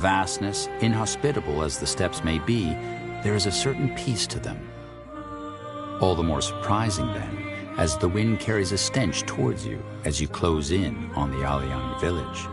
vastness, inhospitable as the steppes may be, there is a certain peace to them. All the more surprising, then, as the wind carries a stench towards you as you close in on the Aliang village.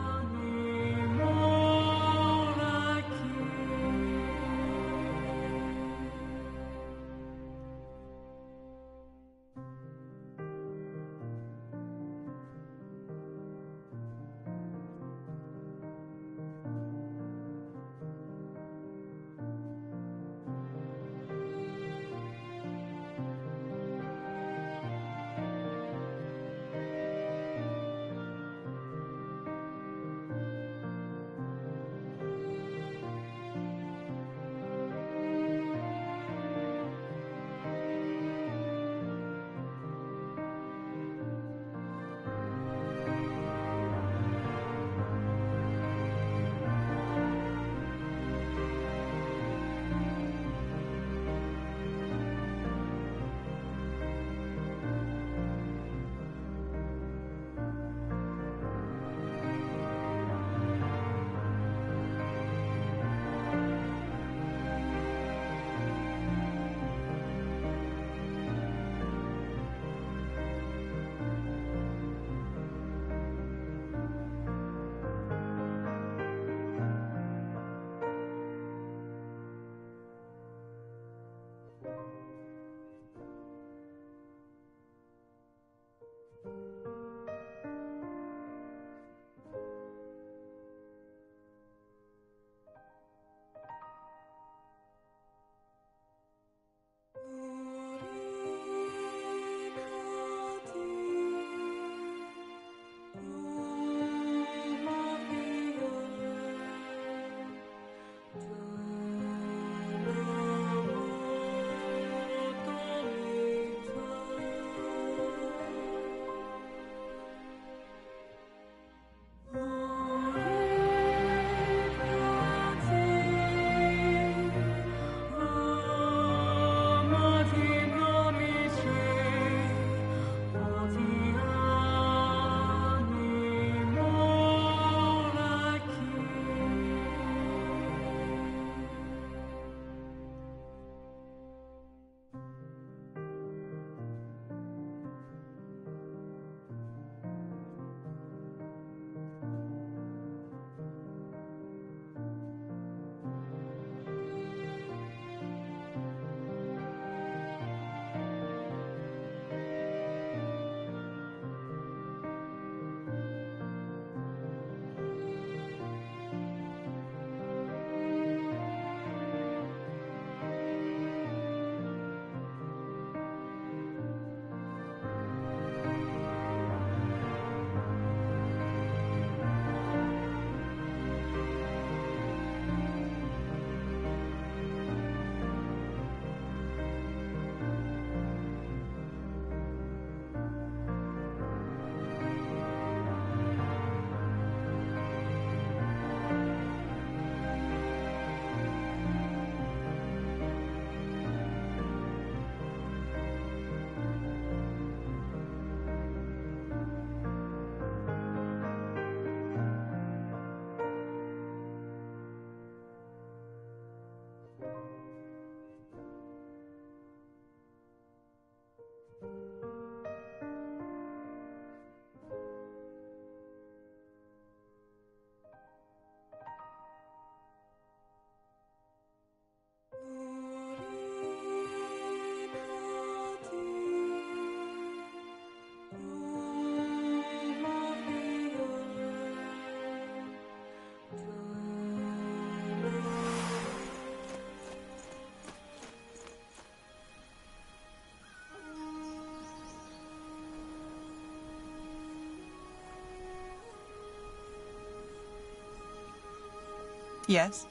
Yes?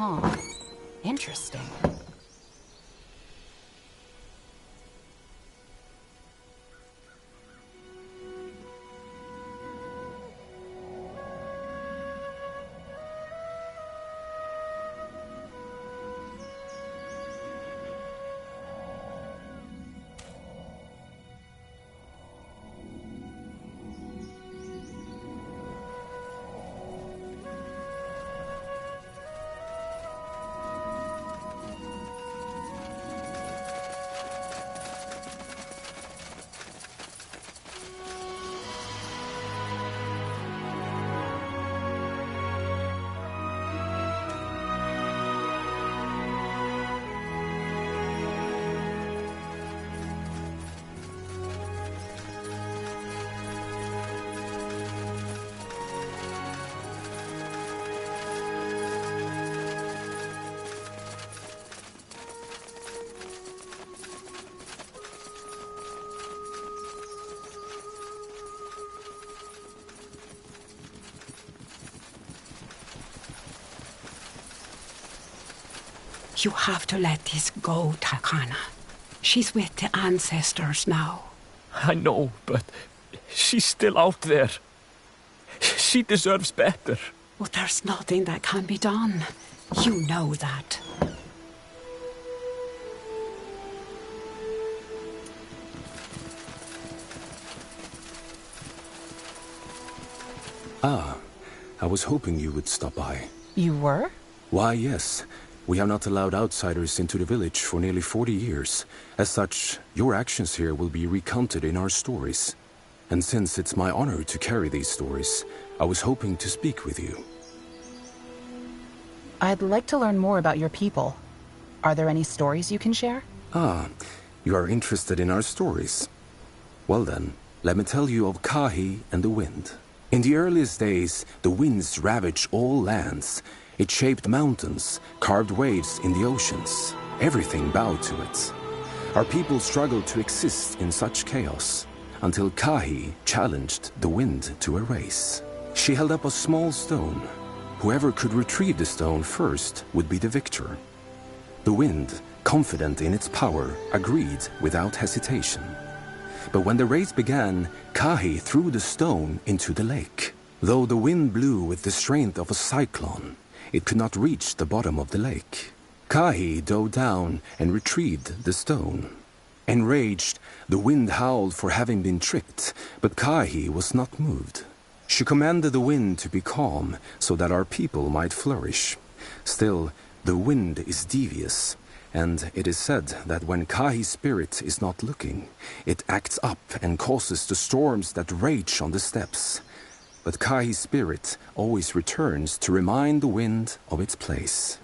huh? Interesting. You have to let this go, Takana. She's with the ancestors now. I know, but she's still out there. She deserves better. Well, there's nothing that can be done. You know that. Ah, I was hoping you would stop by. You were? Why, yes. We have not allowed outsiders into the village for nearly 40 years. As such, your actions here will be recounted in our stories. And since it's my honor to carry these stories, I was hoping to speak with you. I'd like to learn more about your people. Are there any stories you can share? Ah, you are interested in our stories. Well then, let me tell you of Kahi and the wind. In the earliest days, the winds ravaged all lands. It shaped mountains, carved waves in the oceans. Everything bowed to it. Our people struggled to exist in such chaos, until Kahi challenged the wind to a race. She held up a small stone. Whoever could retrieve the stone first would be the victor. The wind, confident in its power, agreed without hesitation. But when the race began, Kahi threw the stone into the lake. Though the wind blew with the strength of a cyclone, it could not reach the bottom of the lake. Kahi dove down and retrieved the stone. Enraged, the wind howled for having been tricked, but Kahi was not moved. She commanded the wind to be calm so that our people might flourish. Still, the wind is devious, and it is said that when Kahi's spirit is not looking, it acts up and causes the storms that rage on the steppes. But Kahi's spirit always returns to remind the wind of its place.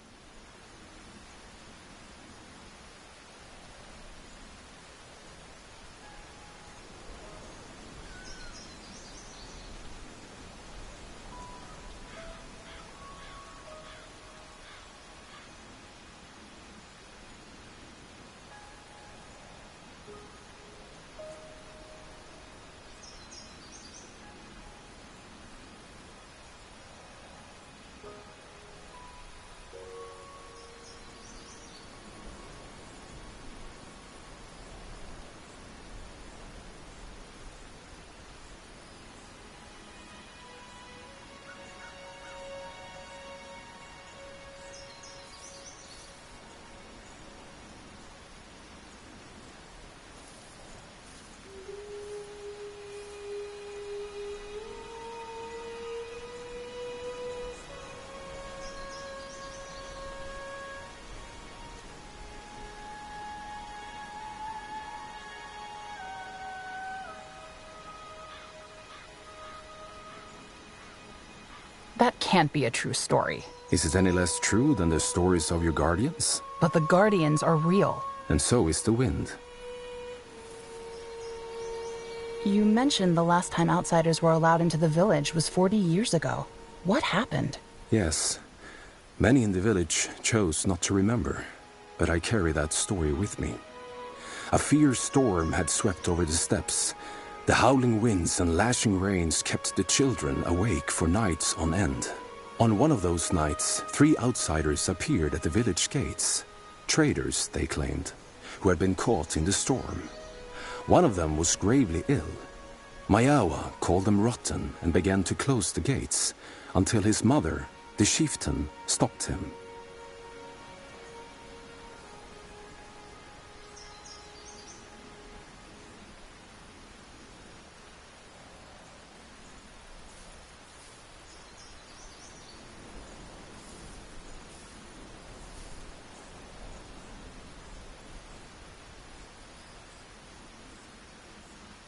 That can't be a true story. Is it any less true than the stories of your guardians? But the Guardians are real. And so is the wind. You mentioned the last time outsiders were allowed into the village was 40 years ago. What happened? Yes. Many in the village chose not to remember, but I carry that story with me. A fierce storm had swept over the steppes. The howling winds and lashing rains kept the children awake for nights on end. On one of those nights, 3 outsiders appeared at the village gates. Traders, they claimed, who had been caught in the storm. One of them was gravely ill. Mayawa called them rotten and began to close the gates, until his mother, the chieftain, stopped him.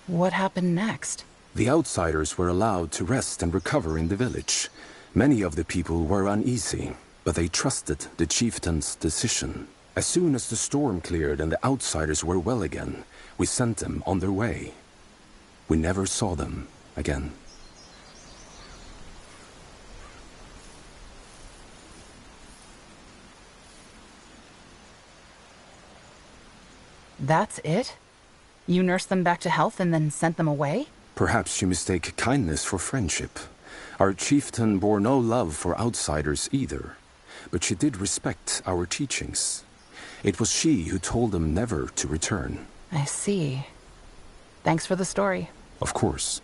What happened next? The outsiders were allowed to rest and recover in the village. Many of the people were uneasy, but they trusted the chieftain's decision. As soon as the storm cleared and the outsiders were well again, we sent them on their way. We never saw them again. That's it? You nursed them back to health and then sent them away? Perhaps you mistake kindness for friendship. Our chieftain bore no love for outsiders either, but she did respect our teachings. It was she who told them never to return. I see. Thanks for the story. Of course.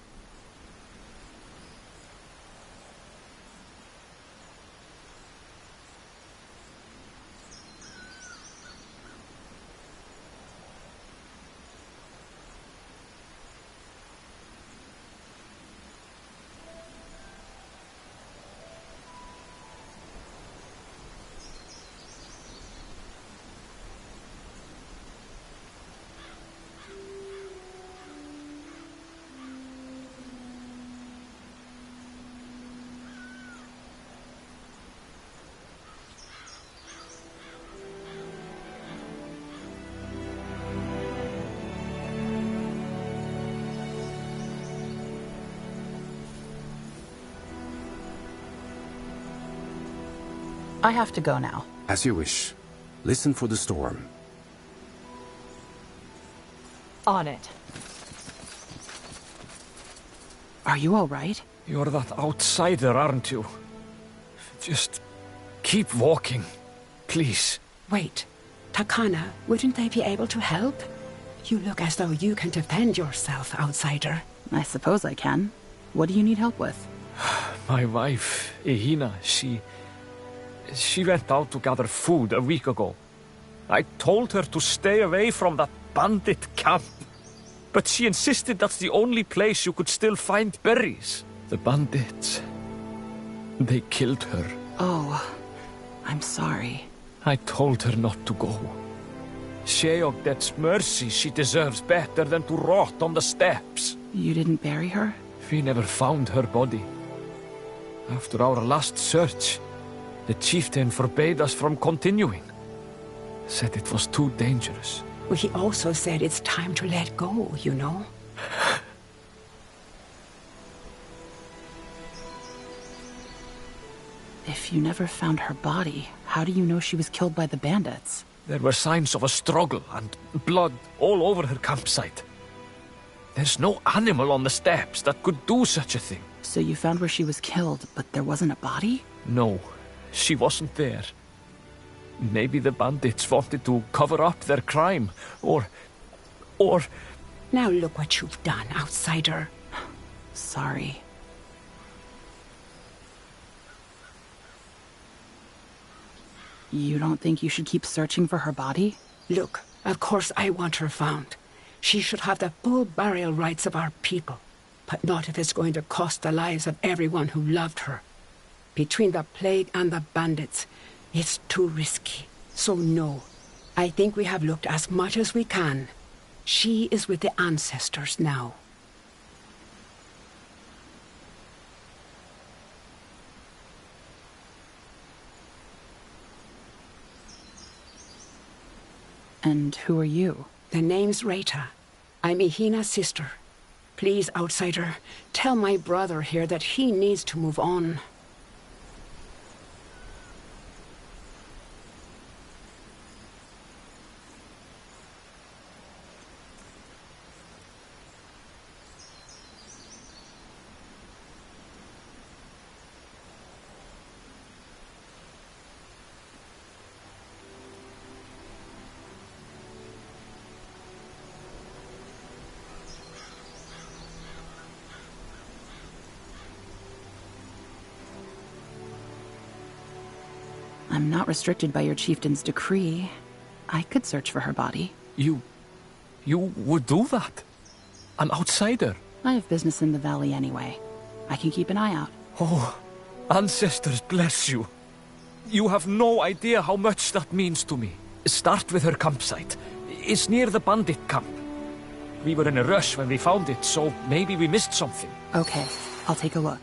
I have to go now. As you wish. Listen for the storm. On it. Are you all right? You're that outsider, aren't you? Just keep walking, please. Wait. Takana, wouldn't they be able to help? You look as though you can defend yourself, outsider. I suppose I can. What do you need help with? My wife, Ehina, She went out to gather food a week ago. I told her to stay away from that bandit camp. But she insisted that's the only place you could still find berries. The bandits... they killed her. Oh, I'm sorry. I told her not to go. Sheog gets mercy she deserves better than to rot on the steppes. You didn't bury her? We never found her body. After our last search, the chieftain forbade us from continuing. Said it was too dangerous. Well, he also said it's time to let go, you know. If you never found her body, how do you know she was killed by the bandits? There were signs of a struggle and blood all over her campsite. There's no animal on the steppes that could do such a thing. So you found where she was killed, but there wasn't a body? No, she wasn't there. Maybe the bandits wanted to cover up their crime, or... Now look what you've done, outsider. Sorry. You don't think you should keep searching for her body? Look, of course I want her found. She should have the full burial rights of our people. But not if it's going to cost the lives of everyone who loved her. Between the plague and the bandits, it's too risky. So no, I think we have looked as much as we can. She is with the ancestors now. And who are you? The name's Rita. I'm Ehina's sister. Please, outsider, tell my brother here that he needs to move on. I'm not restricted by your chieftain's decree. I could search for her body. You would do that? An outsider? I have business in the valley anyway. I can keep an eye out. Oh, ancestors bless you. You have no idea how much that means to me. Start with her campsite. It's near the bandit camp. We were in a rush when we found it, so maybe we missed something. Okay, I'll take a look.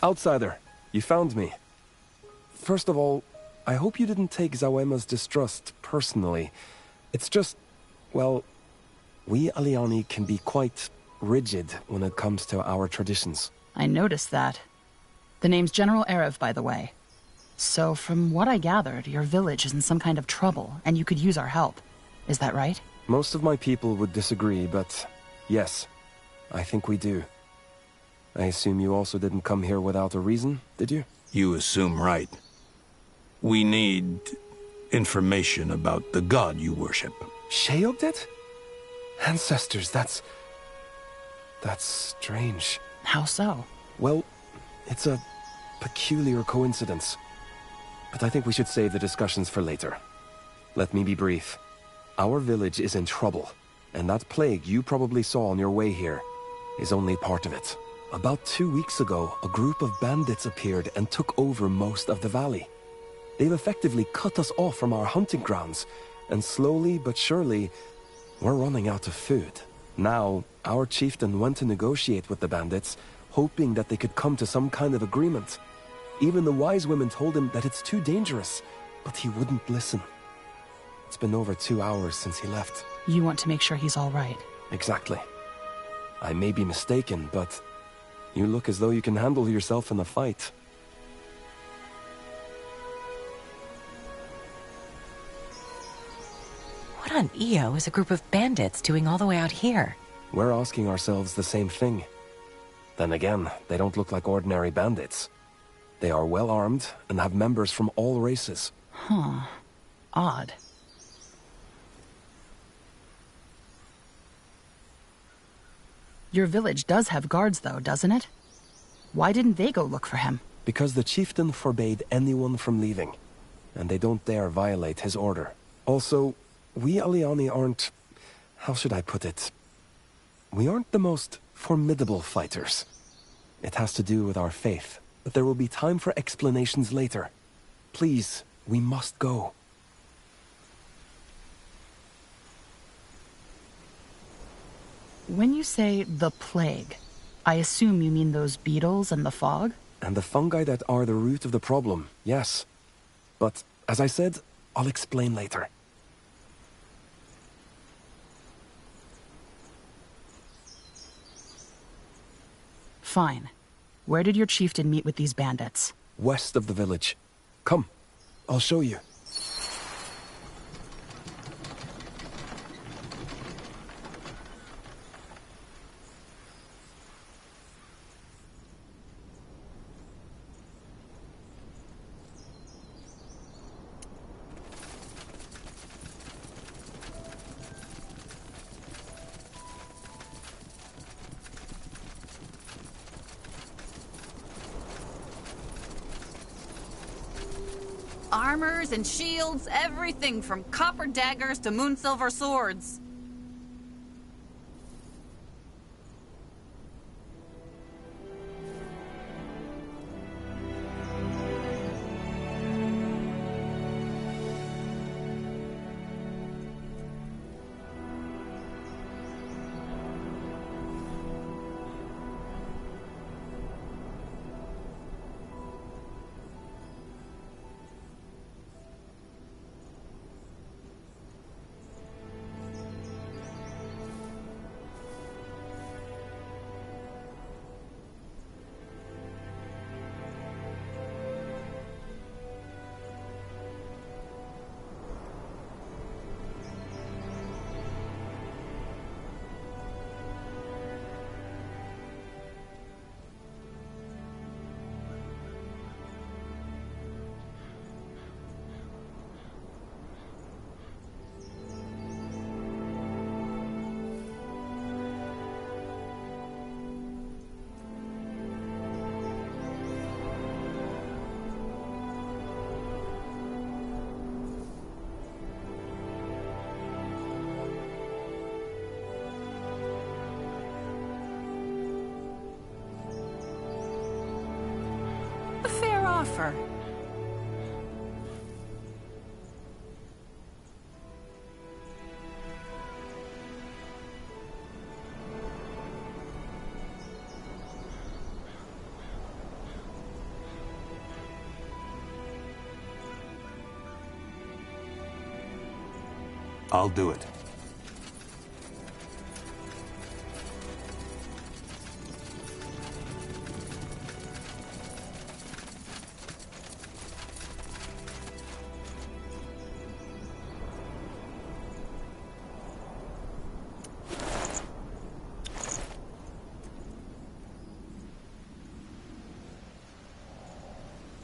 Outsider, you found me. First of all, I hope you didn't take Zawema's distrust personally. It's just, well, we Aliani can be quite rigid when it comes to our traditions. I noticed that. The name's General Erev, by the way. So, from what I gathered, your village is in some kind of trouble, and you could use our help. Is that right? Most of my people would disagree, but yes, I think we do. I assume you also didn't come here without a reason, did you? You assume right. We need information about the god you worship. Sheoldit? Ancestors, that's strange. How so? Well, it's a peculiar coincidence. But I think we should save the discussions for later. Let me be brief. Our village is in trouble, and that plague you probably saw on your way here is only part of it. About 2 weeks ago, a group of bandits appeared and took over most of the valley. They've effectively cut us off from our hunting grounds, and slowly but surely, we're running out of food. Now, our chieftain went to negotiate with the bandits, hoping that they could come to some kind of agreement. Even the wise women told him that it's too dangerous, but he wouldn't listen. It's been over 2 hours since he left. You want to make sure he's all right. Exactly. I may be mistaken, but you look as though you can handle yourself in a fight. What on Io is a group of bandits doing all the way out here? We're asking ourselves the same thing. Then again, they don't look like ordinary bandits. They are well armed and have members from all races. Huh. Odd. Your village does have guards, though, doesn't it? Why didn't they go look for him? Because the chieftain forbade anyone from leaving, and they don't dare violate his order. Also, we Aliani aren't... how should I put it? We aren't the most formidable fighters. It has to do with our faith, but there will be time for explanations later. Please, we must go. When you say the plague, I assume you mean those beetles and the fog? And the fungi that are the root of the problem, yes. But, as I said, I'll explain later. Fine. Where did your chieftain meet with these bandits? West of the village. Come, I'll show you. Armors and shields, everything from copper daggers to moonsilver swords. A fair offer. I'll do it.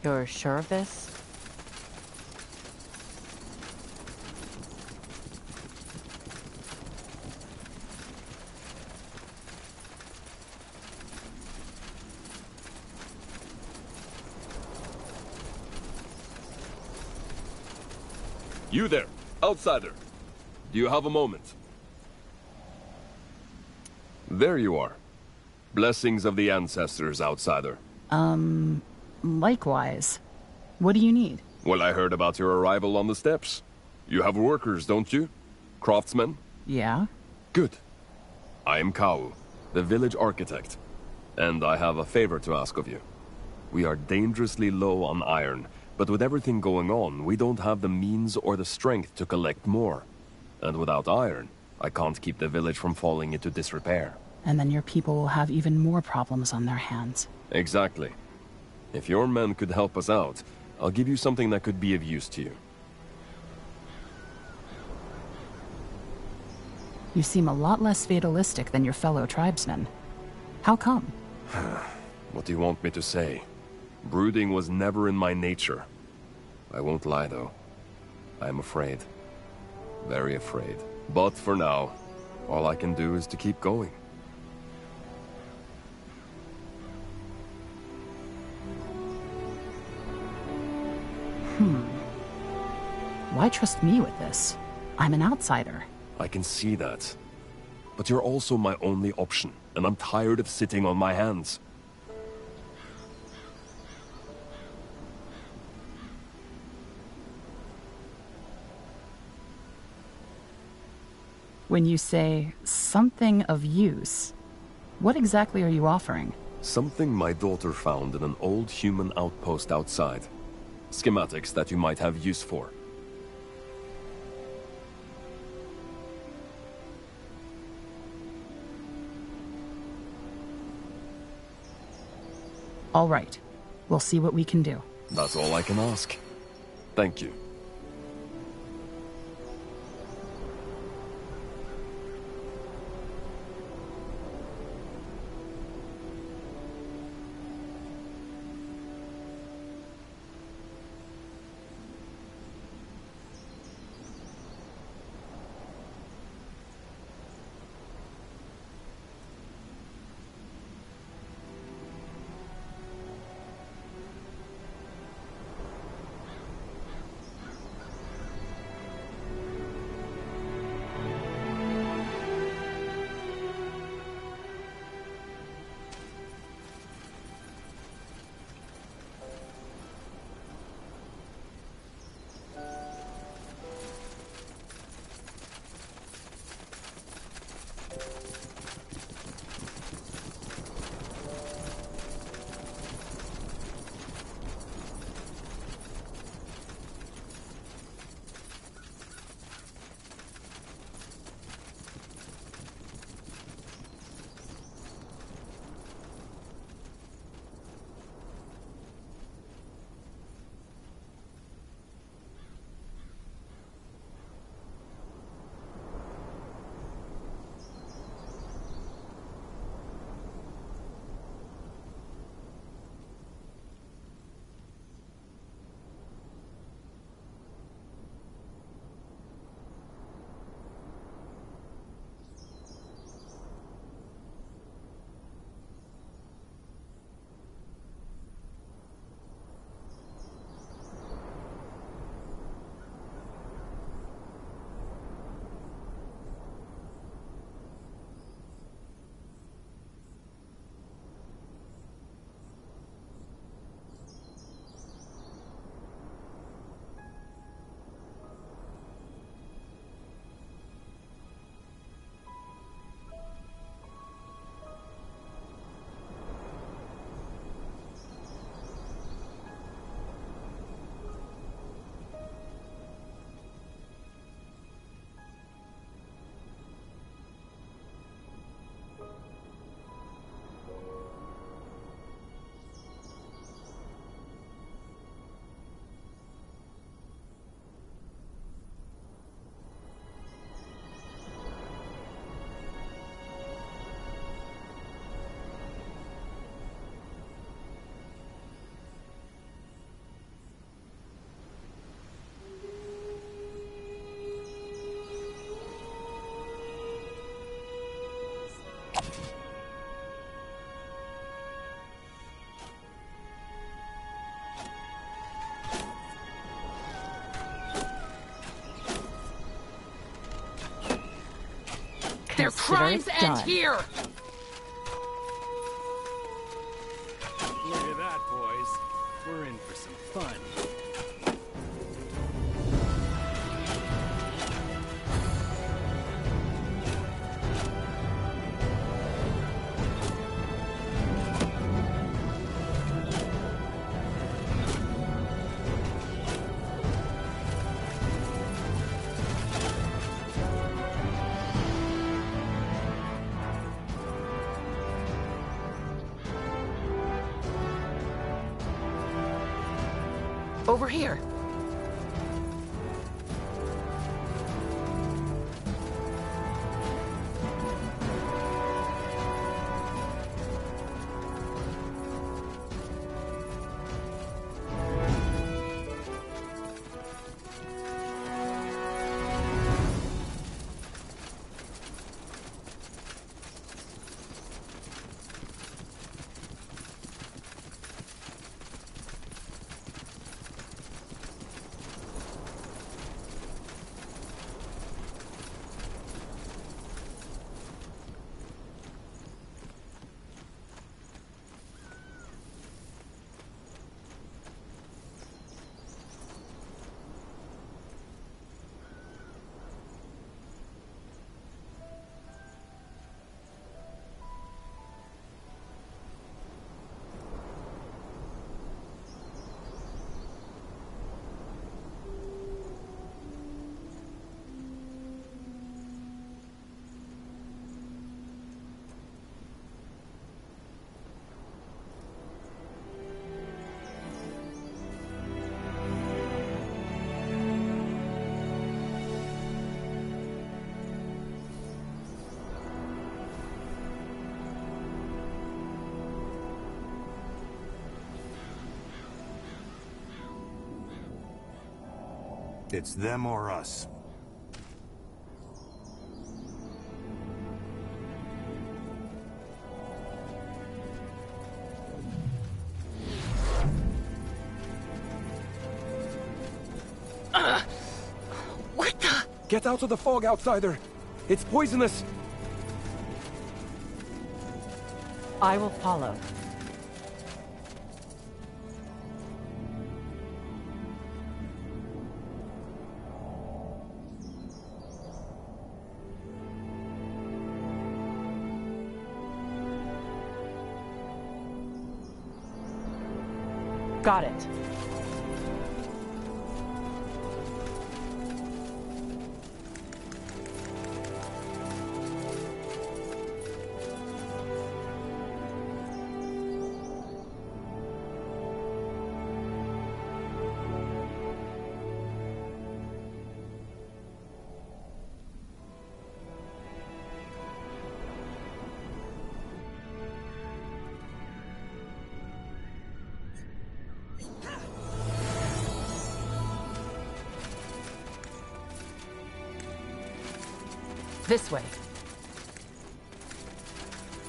You're sure of this? You there, outsider. Do you have a moment? There you are. Blessings of the ancestors, outsider. Likewise. What do you need? Well, I heard about your arrival on the steppes. You have workers, don't you? Craftsmen? Yeah? Good. I am Kau, the village architect. And I have a favor to ask of you. We are dangerously low on iron, but with everything going on, we don't have the means or the strength to collect more. And without iron, I can't keep the village from falling into disrepair. And then your people will have even more problems on their hands. Exactly. If your men could help us out, I'll give you something that could be of use to you. You seem a lot less fatalistic than your fellow tribesmen. How come? What do you want me to say? Brooding was never in my nature. I won't lie, though. I am afraid. Very afraid. But for now, all I can do is to keep going. Why trust me with this? I'm an outsider. I can see that. But you're also my only option, and I'm tired of sitting on my hands. When you say something of use, what exactly are you offering? Something my daughter found in an old human outpost outside. Schematics that you might have use for. All right. We'll see what we can do. That's all I can ask. Thank you. Their crimes end here! Look at that, boys. We're in for some fun. Over here. It's them or us. What the? Get out of the fog, outsider! It's poisonous! I will follow. Got it. This way.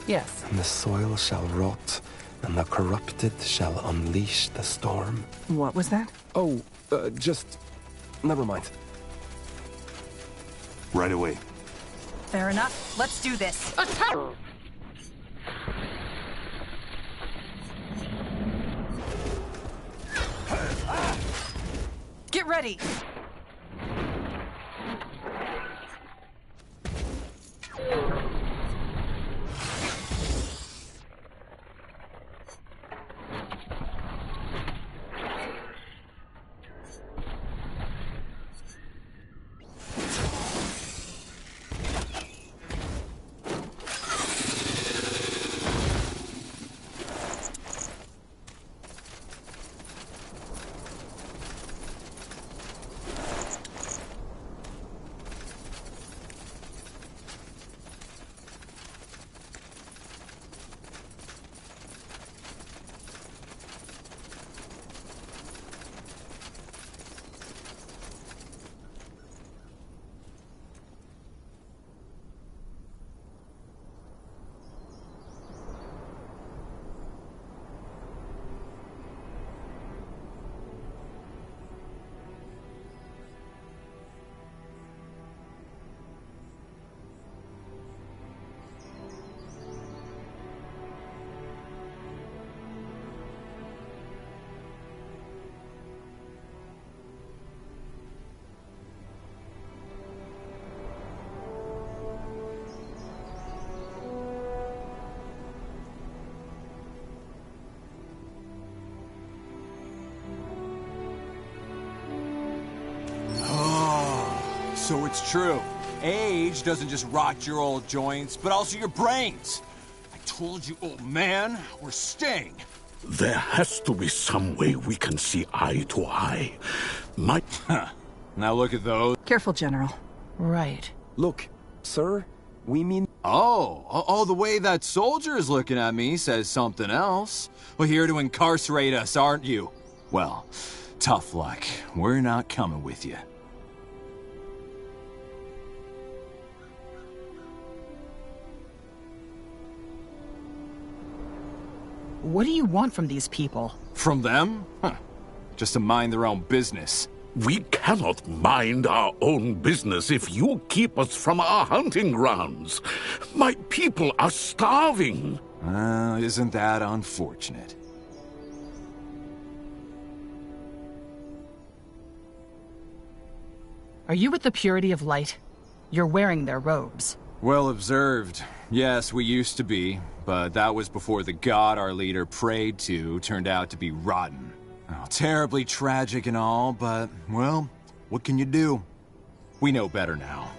Yes. And the soil shall rot, and the corrupted shall unleash the storm. What was that? Oh, just... never mind. Right away. Fair enough. Let's do this. Attack! Get ready. So it's true. Age doesn't just rot your old joints, but also your brains. I told you, old man, we're staying. There has to be some way we can see eye to eye. Now look at those. Careful, General. Right. Look, sir, we mean... Oh, the way that soldier is looking at me says something else. Well, here to incarcerate us, aren't you? Well, tough luck. We're not coming with you. What do you want from these people? From them? Huh. Just to mind their own business. We cannot mind our own business if you keep us from our hunting grounds. My people are starving. Isn't that unfortunate? Are you with the Purity of Light? You're wearing their robes. Well observed. Yes, we used to be, but that was before the god our leader prayed to turned out to be rotten. Oh, terribly tragic and all, but, well, what can you do? We know better now.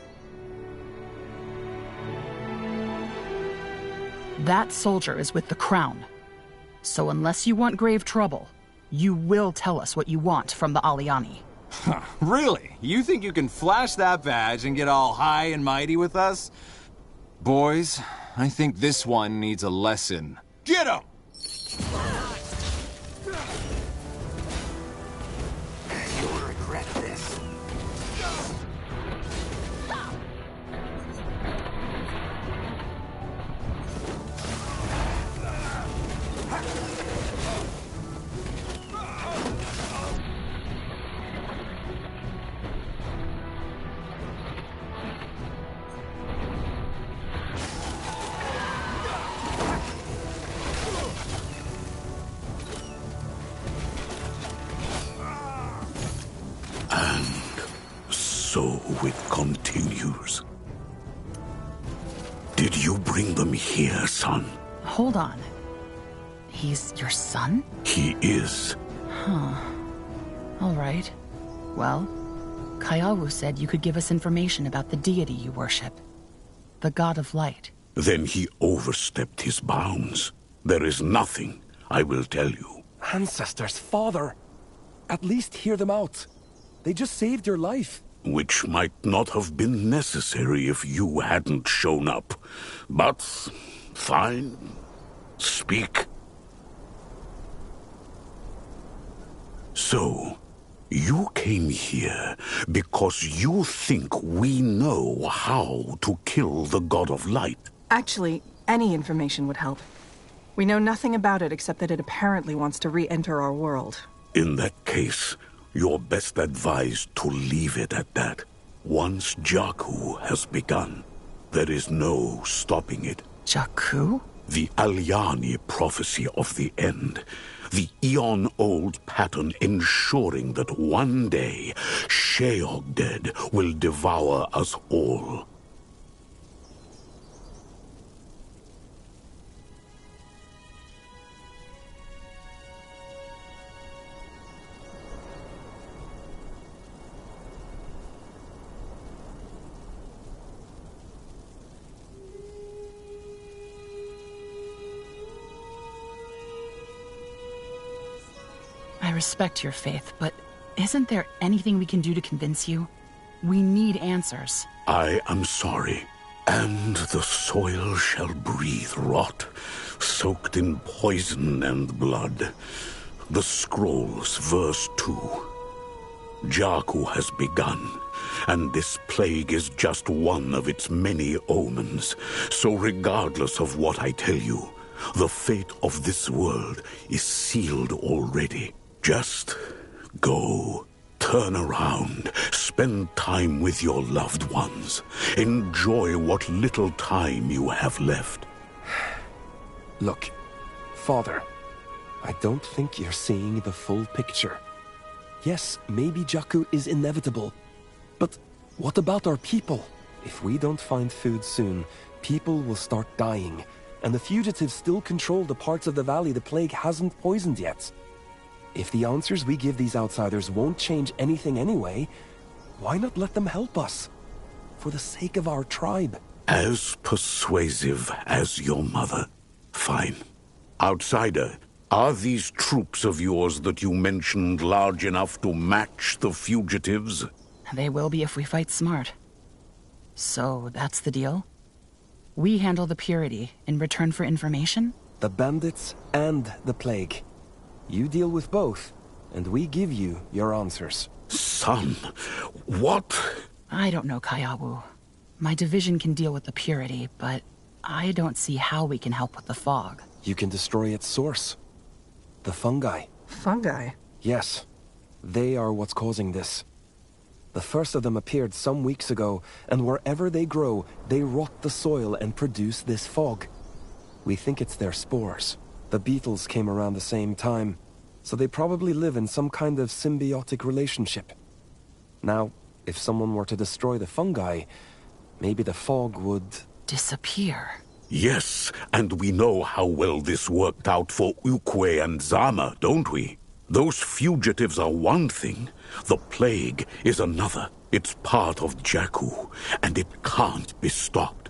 That soldier is with the Crown. So unless you want grave trouble, you will tell us what you want from the Aliani. Huh, really? You think you can flash that badge and get all high and mighty with us? Boys, I think this one needs a lesson. Get him! You'll regret this. so it continues. Did you bring them here, son? Hold on. He's your son? He is. Huh. All right. Well, Kayawu said you could give us information about the deity you worship. The God of Light. Then he overstepped his bounds. There is nothing, I will tell you. Ancestors, father! At least hear them out. They just saved your life. Which might not have been necessary if you hadn't shown up. But, fine. Speak. So, you came here because you think we know how to kill the God of Light. Actually, any information would help. We know nothing about it except that it apparently wants to re-enter our world. In that case, you're best advised to leave it at that. Once Jakku has begun, there is no stopping it. Jakku? The Alyani prophecy of the end. The eon-old pattern ensuring that one day Sheogded will devour us all. I respect your faith, but isn't there anything we can do to convince you? We need answers. I am sorry. And the soil shall breathe rot, soaked in poison and blood. The scrolls, verse 2. Jakku has begun, and this plague is just one of its many omens. So regardless of what I tell you, the fate of this world is sealed already. Just go, turn around, spend time with your loved ones. Enjoy what little time you have left. Look, father, I don't think you're seeing the full picture. Yes, maybe Jakku is inevitable, but what about our people? If we don't find food soon, people will start dying, and the fugitives still control the parts of the valley the plague hasn't poisoned yet. If the answers we give these outsiders won't change anything anyway, why not let them help us? For the sake of our tribe. As persuasive as your mother. Fine. Outsider, are these troops of yours that you mentioned large enough to match the fugitives? They will be if we fight smart. So, that's the deal? We handle the purity in return for information? The bandits and the plague. You deal with both, and we give you your answers. Son, what? I don't know, Kayawu. My division can deal with the purity, but I don't see how we can help with the fog. You can destroy its source. The fungi. Fungi? Yes. They are what's causing this. The first of them appeared some weeks ago, and wherever they grow, they rot the soil and produce this fog. We think it's their spores. The beetles came around the same time, so they probably live in some kind of symbiotic relationship. Now, if someone were to destroy the fungi, maybe the fog would... disappear. Yes, and we know how well this worked out for Ukwe and Zama, don't we? Those fugitives are one thing, the plague is another. It's part of Jakku, and it can't be stopped.